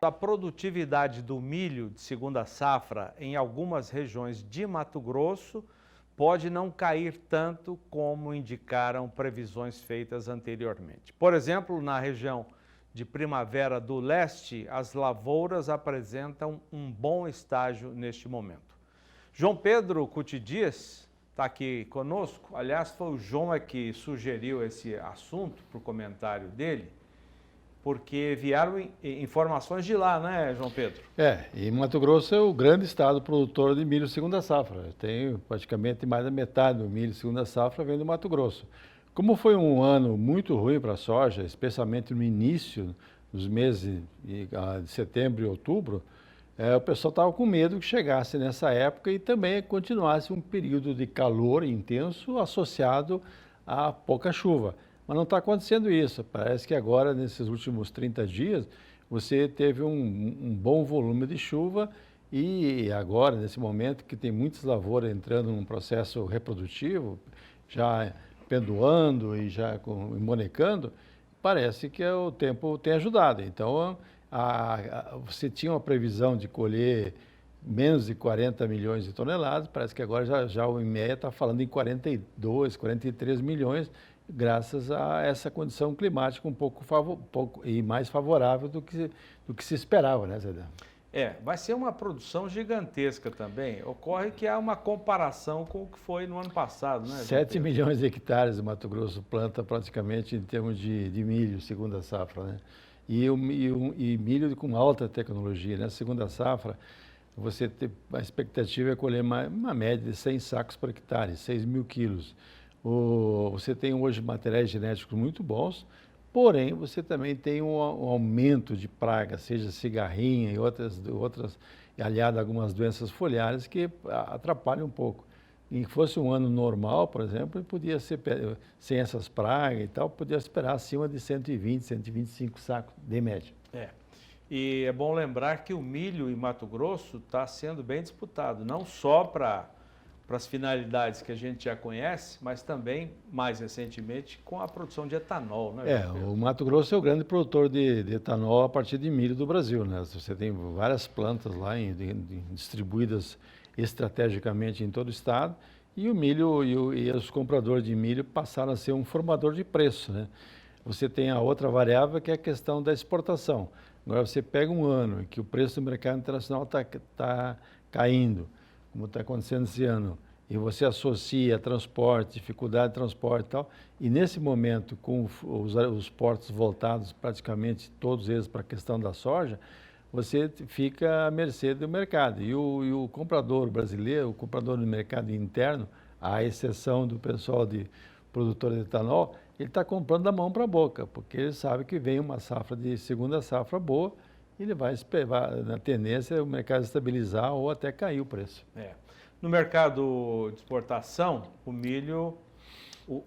A produtividade do milho de segunda safra em algumas regiões de Mato Grosso pode não cair tanto como indicaram previsões feitas anteriormente. Por exemplo, na região de Primavera do Leste, as lavouras apresentam um bom estágio neste momento. João Pedro Cuti Dias está aqui conosco. Aliás, foi o João que sugeriu esse assunto para o comentário dele, porque vieram informações de lá, né, João Pedro? E Mato Grosso é o grande estado produtor de milho segunda safra. Tem praticamente mais da metade do milho segunda safra vem do Mato Grosso. Como foi um ano muito ruim para a soja, especialmente no início dos meses de setembro e outubro, o pessoal estava com medo que chegasse nessa época e também continuasse um período de calor intenso associado a pouca chuva. Mas não está acontecendo isso. Parece que agora, nesses últimos 30 dias, você teve um bom volume de chuva e agora, nesse momento, que tem muitas lavouras entrando num processo reprodutivo, já pendoando e já monecando, parece que o tempo tem ajudado. Então, você tinha uma previsão de colher menos de 40 milhões de toneladas, parece que agora já o IMEA está falando em 42, 43 milhões, graças a essa condição climática um pouco e mais favorável do que se esperava, né, Zé? Vai ser uma produção gigantesca também. Ocorre que há uma comparação com o que foi no ano passado, né? 7 milhões de hectares o Mato Grosso planta praticamente em termos de milho, segunda safra, né? E milho com alta tecnologia, né? Segunda safra, a expectativa é colher uma média de 100 sacos por hectare, 6 mil quilos. Você tem hoje materiais genéticos muito bons, porém você também tem um aumento de pragas, seja cigarrinha e outras aliado a algumas doenças foliares que atrapalham um pouco. E fosse um ano normal, por exemplo, podia ser sem essas pragas e tal, podia esperar acima de 120, 125 sacos de média. E é bom lembrar que o milho em Mato Grosso está sendo bem disputado, não só para as finalidades que a gente já conhece, mas também, mais recentemente, com a produção de etanol, né? O Mato Grosso é o grande produtor de etanol a partir de milho do Brasil, né? Você tem várias plantas lá distribuídas estrategicamente em todo o estado, e o milho e os compradores de milho passaram a ser um formador de preço, né? Você tem a outra variável que é a questão da exportação. Agora você pega um ano em que o preço do mercado internacional está caindo, como está acontecendo esse ano, e você associa transporte, dificuldade de transporte e tal, e nesse momento, com os portos voltados praticamente todos eles para a questão da soja, você fica à mercê do mercado. E o comprador brasileiro, o comprador no mercado interno, à exceção do pessoal de produtor de etanol, ele está comprando da mão para a boca, porque ele sabe que vem uma safra de segunda safra boa, ele vai esperar, na tendência, o mercado estabilizar ou até cair o preço. No mercado de exportação, o milho,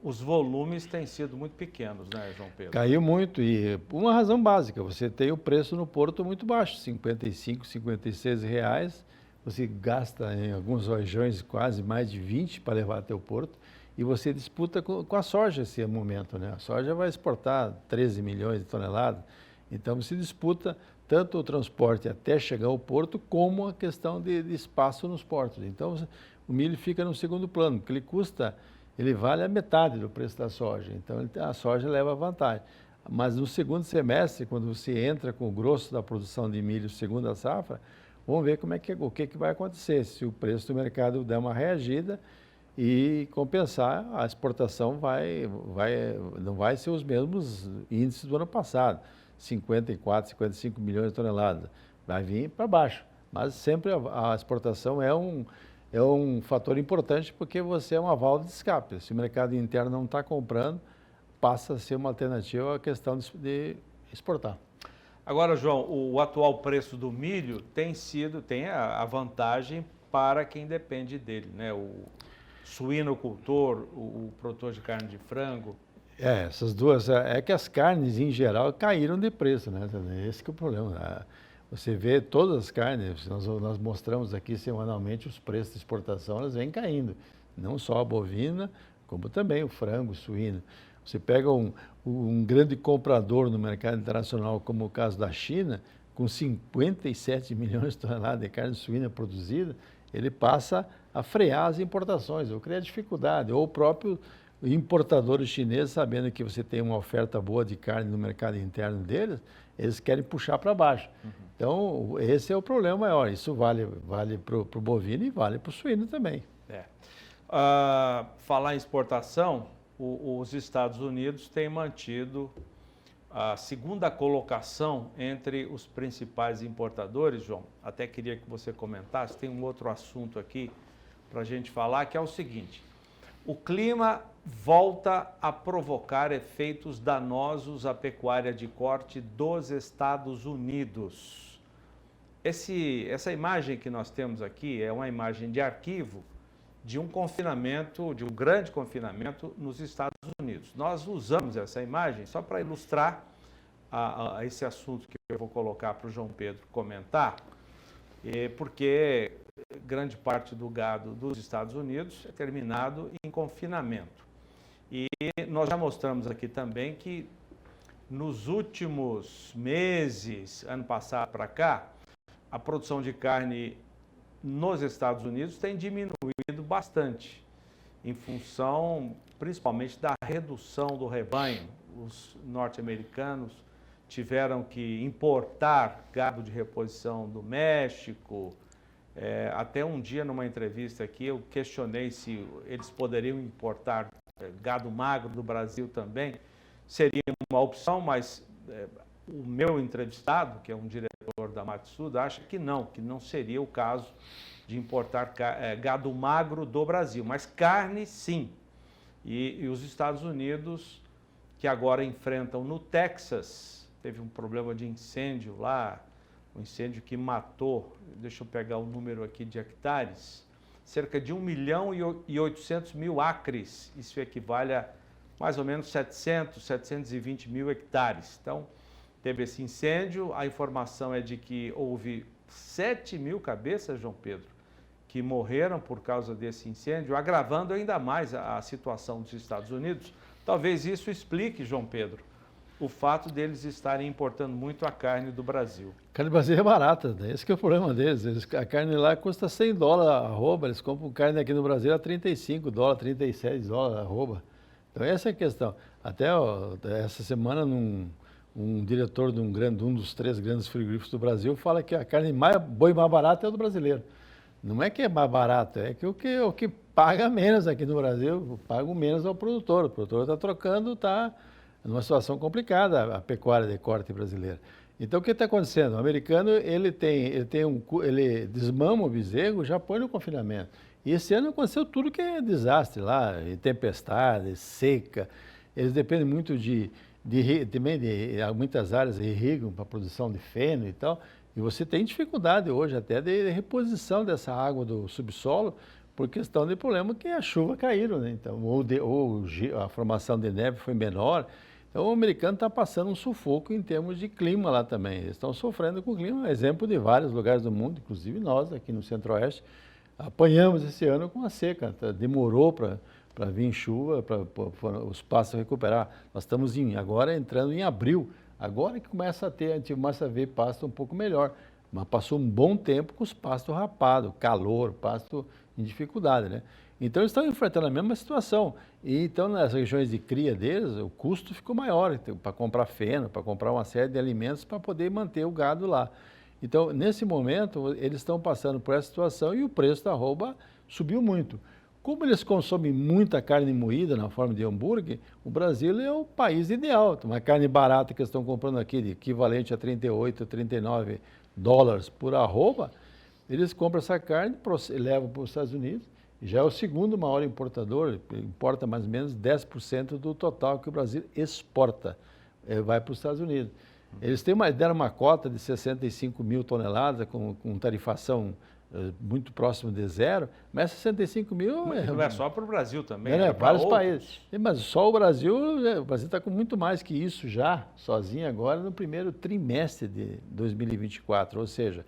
os volumes têm sido muito pequenos, né, João Pedro? Caiu muito e por uma razão básica, você tem o preço no porto muito baixo, R$ 55, R$ 56 reais, você gasta em algumas regiões quase mais de 20 para levar até o porto, e você disputa com a soja esse momento, né? A soja vai exportar 13 milhões de toneladas, então você disputa tanto o transporte até chegar ao porto, como a questão de espaço nos portos. Então, o milho fica no segundo plano, porque ele vale a metade do preço da soja, então a soja leva vantagem. Mas no segundo semestre, quando você entra com o grosso da produção de milho segunda safra, vamos ver o que vai acontecer, se o preço do mercado der uma reagida e compensar, a exportação não vai ser os mesmos índices do ano passado, 54, 55 milhões de toneladas, vai vir para baixo. Mas sempre a exportação é um fator importante, porque você é uma válvula de escape. Se o mercado interno não está comprando, passa a ser uma alternativa à questão de exportar. Agora, João, o atual preço do milho tem a vantagem para quem depende dele, né? O suinocultor, o produtor de carne de frango. Essas duas, é que as carnes em geral caíram de preço, né? Esse que é o problema. Você vê todas as carnes, nós mostramos aqui semanalmente os preços de exportação, elas vêm caindo. Não só a bovina, como também o frango, o suíno. Você pega um grande comprador no mercado internacional, como o caso da China, com 57 milhões de toneladas de carne suína produzida, ele passa a frear as importações, ou criar dificuldade, ou o próprio importadores chineses, sabendo que você tem uma oferta boa de carne no mercado interno deles, eles querem puxar para baixo. Então, esse é o problema maior. Isso vale para o bovino e vale para o suíno também. Falar em exportação, os Estados Unidos têm mantido a segunda colocação entre os principais importadores, João. Até queria que você comentasse, tem um outro assunto aqui para a gente falar, que é o seguinte: o clima volta a provocar efeitos danosos à pecuária de corte dos Estados Unidos. Essa imagem que nós temos aqui é uma imagem de arquivo de um confinamento, de um grande confinamento nos Estados Unidos. Nós usamos essa imagem só para ilustrar esse assunto que eu vou colocar para o João Pedro comentar, porque grande parte do gado dos Estados Unidos é terminado em confinamento. E nós já mostramos aqui também que nos últimos meses, ano passado para cá, a produção de carne nos Estados Unidos tem diminuído bastante, em função principalmente da redução do rebanho. Os norte-americanos tiveram que importar gado de reposição do México. Até um dia, numa entrevista aqui, eu questionei se eles poderiam importar gado magro do Brasil também. Seria uma opção, mas o meu entrevistado, que é um diretor da Matsuda, acha que não seria o caso de importar gado magro do Brasil, mas carne sim. E os Estados Unidos, que agora enfrentam no Texas, teve um problema de incêndio lá, um incêndio que matou, deixa eu pegar o número aqui de hectares, cerca de 1.800.000 acres, isso equivale a mais ou menos 720 mil hectares. Então, teve esse incêndio, a informação é de que houve 7.000 cabeças, João Pedro, que morreram por causa desse incêndio, agravando ainda mais a situação dos Estados Unidos. Talvez isso explique, João Pedro, o fato deles estarem importando muito a carne do Brasil. A carne do Brasil é barata, né? Esse que é o problema deles. A carne lá custa $100 a arroba, eles compram carne aqui no Brasil a $35, $37 a arroba. Então essa é a questão. Até essa semana, um diretor de um dos 3 grandes frigoríficos do Brasil fala que a carne boi mais barata é o do brasileiro. Não é que é mais barato, é que o que paga menos aqui no Brasil, paga menos ao produtor. O produtor está trocando, está numa situação complicada a pecuária de corte brasileira. Então o que está acontecendo? O americano ele desmama o bezerro, já põe no confinamento. E esse ano aconteceu tudo que é desastre lá, tempestade, seca. Eles dependem muito também de muitas áreas irrigam para a produção de feno e tal. E você tem dificuldade hoje até de reposição dessa água do subsolo por questão de problema que a chuva caíram, né? Então, ou a formação de neve foi menor. Então, o americano está passando um sufoco em termos de clima lá também. Eles estão sofrendo com o clima, exemplo de vários lugares do mundo, inclusive nós aqui no Centro-Oeste, apanhamos esse ano com a seca. Demorou para vir chuva, para os pastos recuperar. Nós estamos agora entrando em abril. Agora que a gente começa a ver pasto um pouco melhor, mas passou um bom tempo com os pastos rapados, calor, pasto em dificuldade, né? Então eles estão enfrentando a mesma situação. E então nas regiões de cria deles, o custo ficou maior para comprar feno, para comprar uma série de alimentos para poder manter o gado lá. Então nesse momento eles estão passando por essa situação e o preço da arroba subiu muito. Como eles consomem muita carne moída na forma de hambúrguer, o Brasil é o país ideal. Uma carne barata que eles estão comprando aqui, de equivalente a $38, $39 por arroba, eles compram essa carne, levam para os Estados Unidos, já é o segundo maior importador, importa mais ou menos 10% do total que o Brasil exporta, vai para os Estados Unidos. Eles deram uma cota de 65 mil toneladas com tarifação muito próximo de zero, mas 65 mil... Não é só para o Brasil também, vários países. Mas só o Brasil está com muito mais que isso já, sozinho agora, no primeiro trimestre de 2024, ou seja,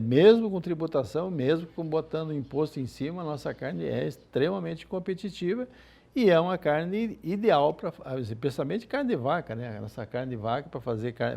mesmo com tributação, mesmo botando imposto em cima, a nossa carne é extremamente competitiva e é uma carne ideal, especialmente carne de vaca, né? A nossa carne de vaca, para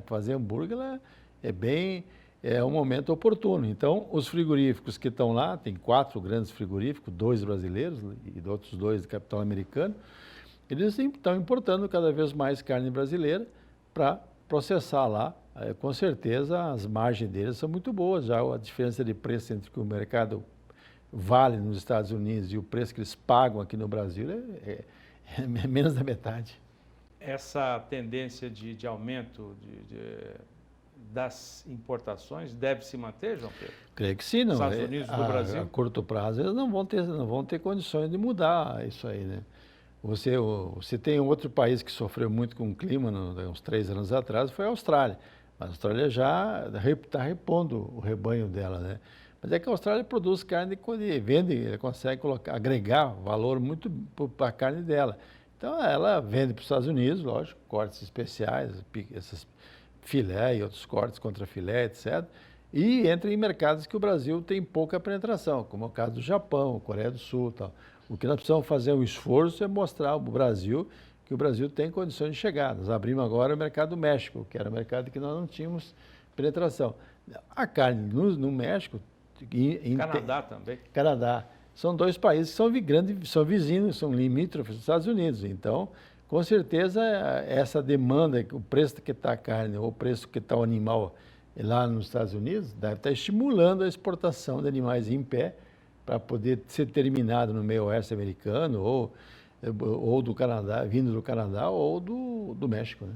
fazer hambúrguer, é um momento oportuno. Então, os frigoríficos que estão lá, tem 4 grandes frigoríficos, 2 brasileiros e outros 2 de capital americano, eles estão importando cada vez mais carne brasileira para processar lá. Com certeza, as margens deles são muito boas. Já a diferença de preço entre o que o mercado vale nos Estados Unidos e o preço que eles pagam aqui no Brasil é menos da metade. Essa tendência de aumento das importações deve se manter, João Pedro? Creio que sim, não. Estados Unidos do Brasil? A curto prazo eles não vão ter condições de mudar isso aí, né? Você tem outro país que sofreu muito com o clima uns 3 anos atrás, foi a Austrália. A Austrália já está repondo o rebanho dela, né? Mas é que a Austrália produz carne e vende, ela consegue agregar valor muito para a carne dela. Então ela vende para os Estados Unidos, lógico, cortes especiais, esses filé e outros cortes contra filé, etc. E entra em mercados que o Brasil tem pouca penetração, como é o caso do Japão, Coreia do Sul, tal. O que nós precisamos fazer um esforço é mostrar ao Brasil que o Brasil tem condições de chegar. Nós abrimos agora o mercado do México, que era um mercado que nós não tínhamos penetração. A carne no México... Canadá também. Canadá. São 2 países que são grandes, são vizinhos, são limítrofes dos Estados Unidos. Então, com certeza, essa demanda, o preço que está a carne ou o preço que está o animal lá nos Estados Unidos, deve estar estimulando a exportação de animais em pé para poder ser terminado no meio oeste americano ou do Canadá, vindo do Canadá ou do México, né?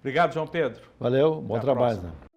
Obrigado, João Pedro. Valeu, bom Até a trabalho. próxima. Né?